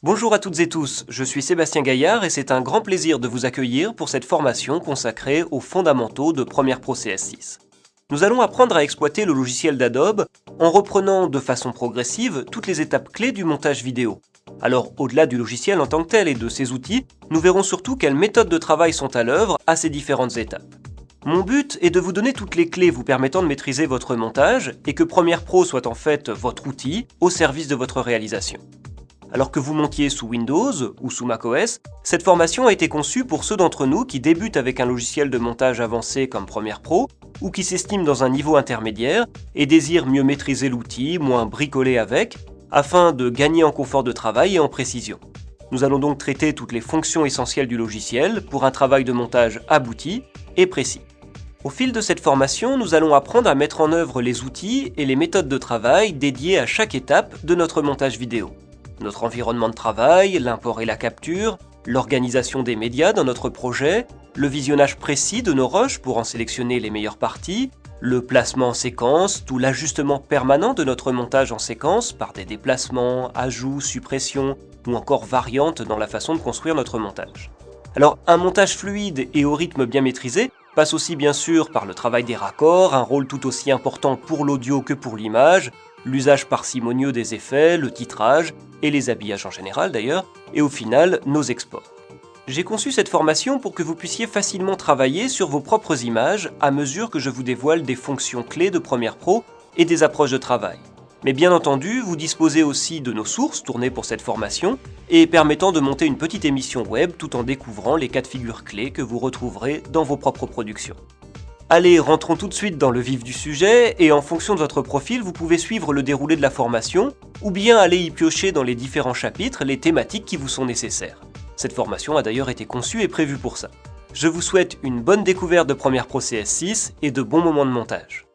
Bonjour à toutes et tous, je suis Sébastien Gaillard et c'est un grand plaisir de vous accueillir pour cette formation consacrée aux fondamentaux de Premiere Pro CS6. Nous allons apprendre à exploiter le logiciel d'Adobe en reprenant de façon progressive toutes les étapes clés du montage vidéo. Alors au-delà du logiciel en tant que tel et de ses outils, nous verrons surtout quelles méthodes de travail sont à l'œuvre à ces différentes étapes. Mon but est de vous donner toutes les clés vous permettant de maîtriser votre montage et que Premiere Pro soit en fait votre outil au service de votre réalisation. Alors que vous montiez sous Windows ou sous macOS, cette formation a été conçue pour ceux d'entre nous qui débutent avec un logiciel de montage avancé comme Premiere Pro ou qui s'estiment dans un niveau intermédiaire et désirent mieux maîtriser l'outil, moins bricoler avec, afin de gagner en confort de travail et en précision. Nous allons donc traiter toutes les fonctions essentielles du logiciel pour un travail de montage abouti et précis. Au fil de cette formation, nous allons apprendre à mettre en œuvre les outils et les méthodes de travail dédiés à chaque étape de notre montage vidéo. Notre environnement de travail, l'import et la capture, l'organisation des médias dans notre projet, le visionnage précis de nos rushs pour en sélectionner les meilleures parties, le placement en séquence, tout l'ajustement permanent de notre montage en séquence par des déplacements, ajouts, suppressions ou encore variantes dans la façon de construire notre montage. Alors un montage fluide et au rythme bien maîtrisé passe aussi bien sûr par le travail des raccords, un rôle tout aussi important pour l'audio que pour l'image, l'usage parcimonieux des effets, le titrage et les habillages en général d'ailleurs, et au final, nos exports. J'ai conçu cette formation pour que vous puissiez facilement travailler sur vos propres images à mesure que je vous dévoile des fonctions clés de Premiere Pro et des approches de travail. Mais bien entendu, vous disposez aussi de nos sources tournées pour cette formation et permettant de monter une petite émission web tout en découvrant les cas de figure clés que vous retrouverez dans vos propres productions. Allez, rentrons tout de suite dans le vif du sujet et en fonction de votre profil, vous pouvez suivre le déroulé de la formation ou bien aller y piocher dans les différents chapitres les thématiques qui vous sont nécessaires. Cette formation a d'ailleurs été conçue et prévue pour ça. Je vous souhaite une bonne découverte de Premiere Pro CS6 et de bons moments de montage.